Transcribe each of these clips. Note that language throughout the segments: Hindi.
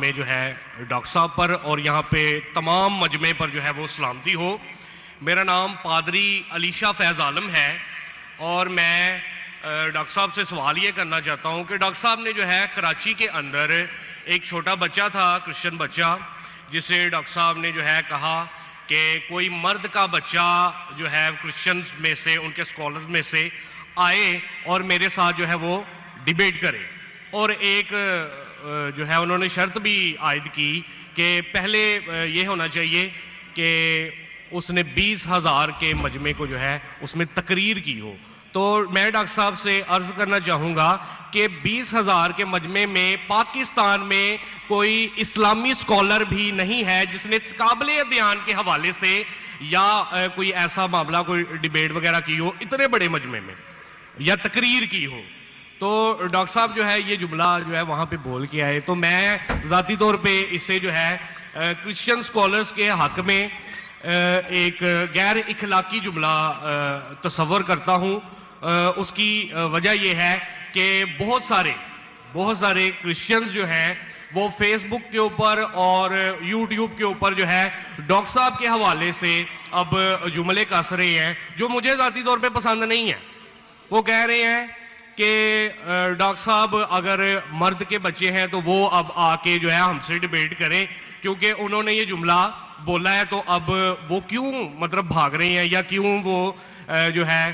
में जो है डॉक्टर साहब पर और यहाँ पे तमाम मजमे पर जो है वो सलामती हो। मेरा नाम पादरी अलीशा फैज़ आलम है और मैं डॉक्टर साहब से सवाल ये करना चाहता हूँ कि डॉक्टर साहब ने जो है कराची के अंदर एक छोटा बच्चा था, क्रिश्चियन बच्चा, जिसे डॉक्टर साहब ने जो है कहा कि कोई मर्द का बच्चा जो है क्रिश्चियंस में से, उनके स्कॉलर्स में से आए और मेरे साथ जो है वो डिबेट करे। और एक जो है उन्होंने शर्त भी आयद की कि पहले ये होना चाहिए कि उसने 20,000 के मजमे को जो है उसमें तकरीर की हो। तो मैं डॉक्टर साहब से अर्ज करना चाहूँगा कि 20,000 के मजमे में पाकिस्तान में कोई इस्लामी स्कॉलर भी नहीं है जिसने काबिल अध्ययन के हवाले से या कोई ऐसा मामला, कोई डिबेट वगैरह की हो इतने बड़े मजमे में या तकरीर की हो। तो डॉक्टर साहब जो है ये जुमला जो है वहाँ पे बोल के आए, तो मैं ज़ाती तौर पे इसे जो है क्रिश्चियन स्कॉलर्स के हक में एक गैर इखलाकी जुमला तस्वर करता हूँ। उसकी वजह यह है कि बहुत सारे क्रिश्चियंस जो हैं वो फेसबुक के ऊपर और यूट्यूब के ऊपर जो है डॉक्टर साहब के हवाले से अब जुमले कस रहे हैं जो मुझे ज़ाती तौर पे पसंद नहीं है। वो कह रहे हैं कि डॉक्टर साहब अगर मर्द के बच्चे हैं तो वो अब आके जो है हमसे डिबेट करें, क्योंकि उन्होंने ये जुमला बोला है तो अब वो क्यों मतलब भाग रहे हैं या क्यों वो जो है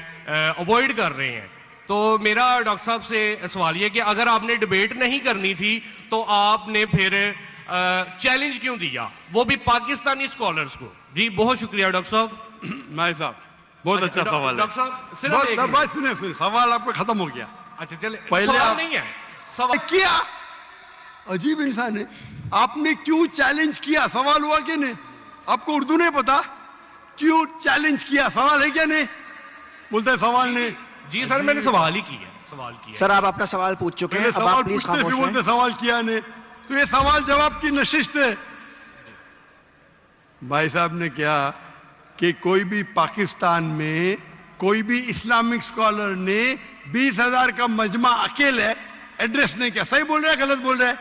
अवॉइड कर रहे हैं। तो मेरा डॉक्टर साहब से सवाल ये कि अगर आपने डिबेट नहीं करनी थी तो आपने फिर चैलेंज क्यों दिया, वो भी पाकिस्तानी स्कॉलर्स को। जी बहुत शुक्रिया डॉक्टर साहब। माई साहब बहुत अच्छा सवाल है। डॉक्टर साहब सुनिए, सवाल आपका खत्म हो गया। अच्छा चले, पहले सवाल नहीं है, सवाल किया। अजीब इंसान है, आपने क्यों चैलेंज किया? सवाल हुआ कि नहीं? आपको उर्दू नहीं पता? क्यों चैलेंज किया? सवाल है क्या नहीं? बोलते हैं सवाल नहीं। जी सर मैंने सवाल ही किया, सवाल किया। सर आप अपना सवाल पूछ चुके हैं, अब आप प्लीज खामोश बोलते रहें। सवाल किया नहीं, तो ये सवाल जवाब की नशिस्त है। भाई साहब ने क्या कि कोई भी पाकिस्तान में कोई भी इस्लामिक स्कॉलर ने 20,000 का मजमा अकेले एड्रेस नहीं किया। सही बोल रहे हैं गलत बोल रहे हैं?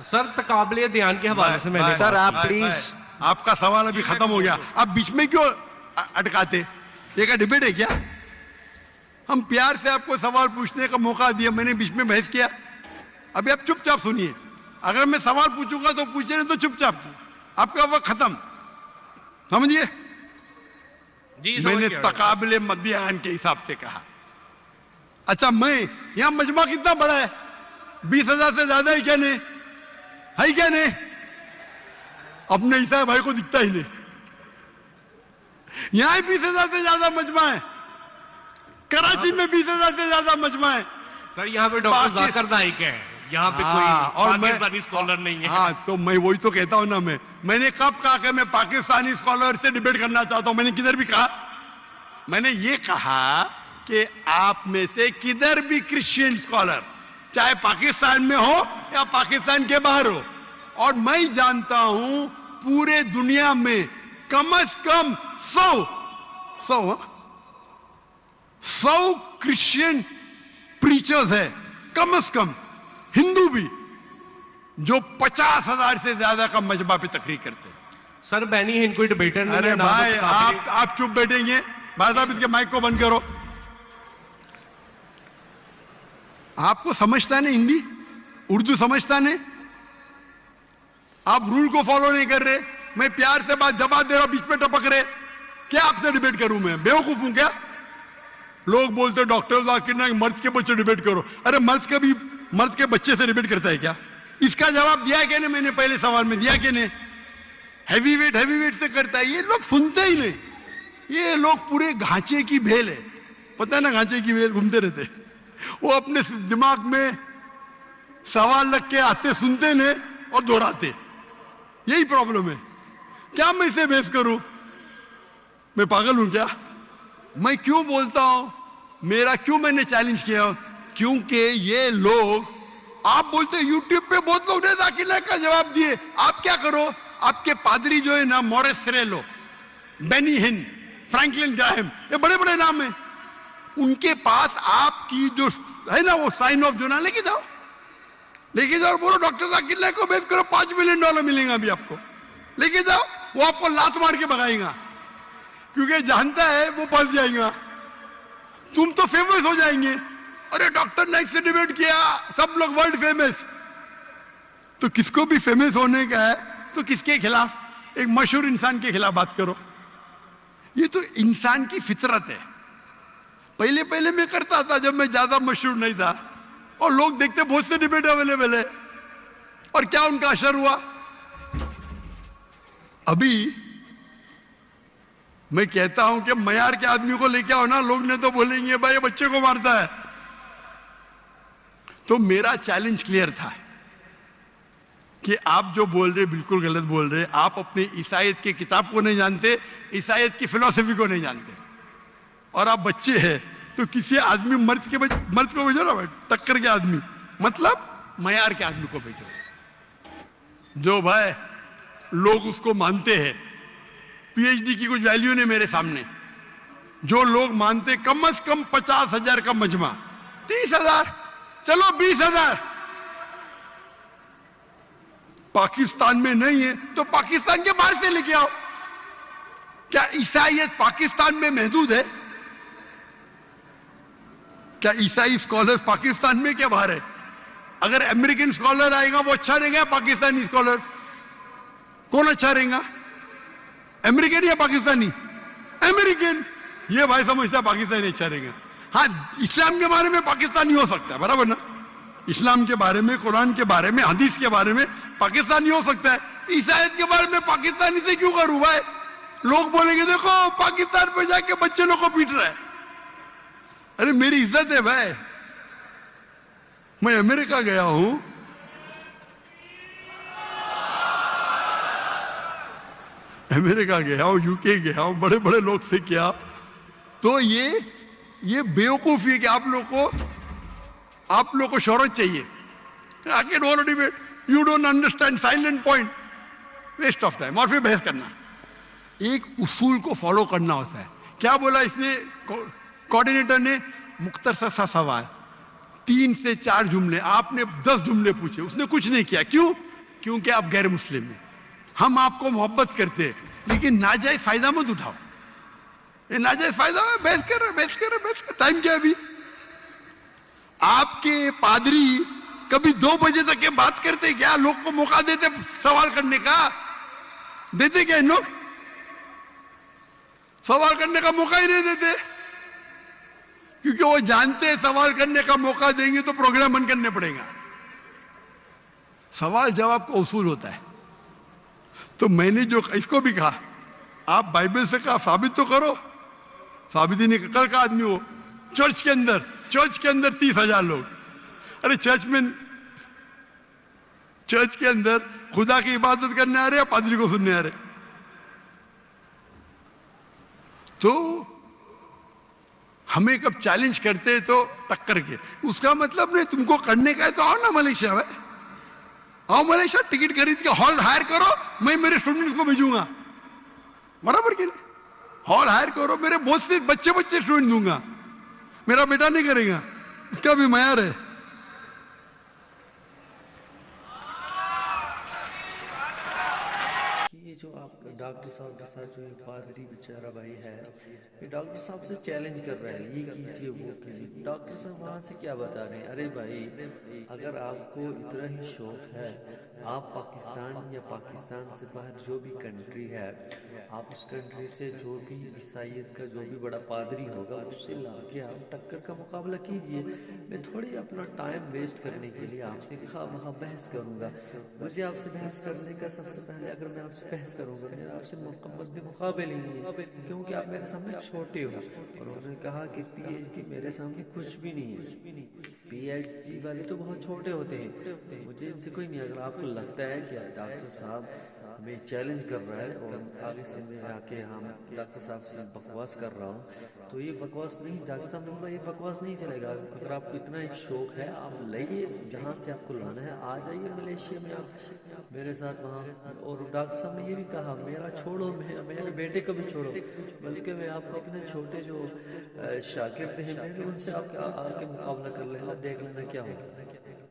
सर तकाबले ध्यान के हवाले से मैंने, सर आप प्लीज, आपका सवाल अभी खत्म हो गया, आप बीच में क्यों अटकाते? ये क्या डिबेट है क्या? हम प्यार से आपको सवाल पूछने का मौका दिया, मैंने बीच में बहस किया? अभी आप चुपचाप सुनिए। अगर मैं सवाल पूछूंगा तो पूछे नहीं तो चुपचाप, आपका वक्त खत्म, समझिए। मैंने तकाबले मध्यान के हिसाब से कहा। अच्छा, मैं यहां मजमा कितना बड़ा है? 20,000 से ज्यादा है क्या नहीं? है क्या नहीं? अपने ईसाई भाई को दिखता ही नहीं। यहां 20,000 से ज्यादा मजमा है, कराची में 20,000 से ज्यादा मजमा है। सर यहाँ पे डॉक्टर जाकिर नाइक है, यहाँ पे कोई पाकिस्तानी स्कॉलर नहीं है। हाँ, तो मैं वही तो कहता हूं ना। मैंने कब कहा कि मैं पाकिस्तानी स्कॉलर से डिबेट करना चाहता हूं? मैंने किधर भी कहा? मैंने ये कहा कि आप में से किधर भी क्रिश्चियन स्कॉलर, चाहे पाकिस्तान में हो या पाकिस्तान के बाहर हो, और मैं जानता हूं पूरे दुनिया में कम से कम 100 क्रिश्चियन प्रीचर्स है, कम से कम, हिंदू भी, जो 50,000 से ज्यादा का मजमा पे तकरीर करते हैं। सर बैनी हिंद कोई डिबेटर नहीं। अरे भाई आप चुप बैठेंगे? भाई साहब इसके माइक को बंद करो। आपको समझता नहीं हिंदी, उर्दू समझता नहीं, आप रूल को फॉलो नहीं कर रहे। मैं प्यार से बात जवाब दे रहा हूं, बीच में टपक रहे। क्या आपसे डिबेट करूं? मैं बेवकूफ हूं क्या? लोग बोलते डॉक्टर जाकिर नाइक मर्द के बच्चे डिबेट करो। अरे मर्द के बच्चे से डिबेट करता है क्या? इसका जवाब दिया क्या नहीं? मैंने पहले सवाल में दिया कि नहीं? हैवी वेट से करता है। ये लोग सुनते ही नहीं। ये लोग पूरे घांचे की भेल है, पता है ना? घांचे की भेल घूमते रहते, वो अपने दिमाग में सवाल रख के आते, सुनते नहीं और दोहराते। यही प्रॉब्लम है। क्या मैं इसे बहस करूं? मैं पागल हूं क्या? मैं क्यों बोलता हूं? क्यों मैंने चैलेंज किया? क्योंकि ये लोग, आप बोलते यूट्यूब पे बहुत लोग ने जाकिर नाइक का जवाब दिए। आप क्या करो? आपके पादरी जो है ना, मॉरिस सिरेलो, बेनी हिन, फ्रैंकलिन ग्राहम, ये बड़े बड़े नाम हैं, उनके पास आपकी जो है ना वो साइन ऑफ जोना लेके जाओ। लेके जाओ, बोलो डॉक्टर जाकिर नाइक को भेज करो, $5 मिलियन मिलेंगे अभी आपको, लेके जाओ। वो आपको लात मार के भगाएगा, क्योंकि जानता है वो फंस जाएगा। तुम तो फेमस हो जाएंगे, अरे डॉक्टर नाइक से डिबेट किया, सब लोग वर्ल्ड फेमस। तो किसको भी फेमस होने का है तो किसके खिलाफ? एक मशहूर इंसान के खिलाफ बात करो। ये तो इंसान की फितरत है। पहले पहले मैं करता था जब मैं ज्यादा मशहूर नहीं था, और लोग देखते बहुत से डिबेट अवेलेबल है, और क्या उनका असर हुआ? अभी मैं कहता हूं कि मयार के आदमी को लेके आओ ना, लोग ने तो बोलेंगे भाई ये बच्चे को मारता है। तो मेरा चैलेंज क्लियर था कि आप जो बोल रहे बिल्कुल गलत बोल रहे। आप अपने ईसाईयत की किताब को नहीं जानते, ईसाईयत की फिलॉसफी को नहीं जानते, और आप बच्चे हैं। तो किसी आदमी मर्द को भेजो ना भाई, टक्कर के आदमी, मतलब मयार के आदमी को भेजो, जो भाई लोग उसको मानते हैं। पीएचडी की कुछ वैल्यू नहीं मेरे सामने। जो लोग मानते कम से कम 50,000 का मजमा, 30,000, चलो 20,000। पाकिस्तान में नहीं है तो पाकिस्तान के बाहर से लेके आओ। क्या ईसाईयत पाकिस्तान में महदूद है? क्या ईसाई स्कॉलर्स पाकिस्तान में क्या बाहर है? अगर अमेरिकन स्कॉलर आएगा वो अच्छा रहेगा, पाकिस्तानी स्कॉलर कौन अच्छा रहेगा? अमेरिकन या पाकिस्तानी? अमेरिकन। ये भाई समझता है पाकिस्तानी अच्छा रहेगा। हाँ, इस्लाम के बारे में पाकिस्तानी हो सकता है, बराबर ना? इस्लाम के बारे में, कुरान के बारे में, हदीस के बारे में पाकिस्तानी हो सकता है। ईसाईयत के बारे में पाकिस्तानी से क्यों करूं भाई? लोग बोलेंगे देखो पाकिस्तान पे जाके बच्चे लोग को पीट रहा है। अरे मेरी इज्जत है भाई, मैं अमेरिका गया हूं, अमेरिका गया हूं, यूके गया हूं, बड़े बड़े लोग से किया। तो ये बेवकूफी है कि आप लोग को शोहरत चाहिए। आके don't debate, you don't understand, silent point, waste of time. और फिर बहस करना। एक उसूल को फॉलो करना होता है। क्या बोला इसने कोऑर्डिनेटर ने? मुख्तसर सा सवाल, 3 से 4 जुमले, आपने 10 जुमले पूछे, उसने कुछ नहीं किया। क्यों? क्योंकि आप गैर मुस्लिम हैं। हम आपको मोहब्बत करते हैं, लेकिन नाजायज फायदा मत उठाओ। ये नाजायज फायदा है, बहस कर। टाइम क्या है अभी? आपके पादरी कभी 2 बजे तक ये बात करते क्या? लोग को मौका देते सवाल करने का? देते क्या इन लोग? सवाल करने का मौका ही नहीं देते, क्योंकि वो जानते हैं सवाल करने का मौका देंगे तो प्रोग्राम बंद करने पड़ेगा। सवाल जवाब का उसूल होता है। तो मैंने जो इसको भी कहा, आप बाइबल से कहा साबित तो करो। साबित ही नहीं कर का आदमी हो। चर्च के अंदर 30,000 लोग। अरे चर्च के अंदर खुदा की इबादत करने आ रहे या पादरी को सुनने आ रहे? तो हमें कब चैलेंज करते हैं तो टक्कर के, उसका मतलब नहीं तुमको करने का है तो आओ ना मलेशिया में, आओ मलेशिया, टिकट खरीद के हॉल हायर करो, मैं मेरे स्टूडेंट्स को भेजूंगा, बराबर के नहीं? हॉल हायर करो, मेरे बहुत से बच्चे स्टूडेंट दूंगा, मेरा बेटा नहीं करेगा, इसका भी मयार है। ये जो आप डॉक्टर साहब के साथ जो एक पादरी बेचारा भाई है, ये डॉक्टर साहब से चैलेंज कर रहा है, ये कीजिए वो कीजिए। डॉक्टर साहब वहाँ से क्या बता रहे हैं? अरे भाई, अगर आपको इतना ही शौक है, आप पाकिस्तान या पाकिस्तान से बाहर जो भी कंट्री है, आप उस कंट्री से जो भी ईसाईयत का जो भी बड़ा पादरी होगा उससे लाके आप टक्कर का मुकाबला कीजिए। मैं थोड़ी अपना टाइम वेस्ट करने के लिए आपसे खामखा बहस करूंगा। मुझे आपसे बहस करने का सबसे पहले, अगर मैं आपसे बहस करूंगा, मेरा आपसे मुकम्मल मुकाबले नहीं है, क्योंकि आप मेरे सामने छोटे हो। और उन्होंने कहा कि पीएचडी मेरे सामने कुछ भी नहीं है, पीएचडी वाले तो बहुत छोटे होते हैं, मुझे इनसे कोई नहीं। अगर आपको लगता है कि डॉक्टर साहब हमें चैलेंज कर रहा है और आगे से मैं आके हम डॉक्टर साहब से बकवास कर रहा हूँ, तो ये बकवास नहीं, डॉक्टर साहब ने बोला ये बकवास नहीं चलेगा। अगर आपको इतना एक शौक है, आप लाइए, जहाँ से आपको लाना है आ जाइए मलेशिया में आप मेरे साथ वहाँ। और डॉक्टर साहब ने ये भी कहा, मेरा छोड़ो, मेरे बेटे को भी छोड़ो, बल्कि मैं आपको अपने छोटे जो शागिर्द हैं, उनसे आप आके मुकाबला कर लेना, देख लेना क्या होगा।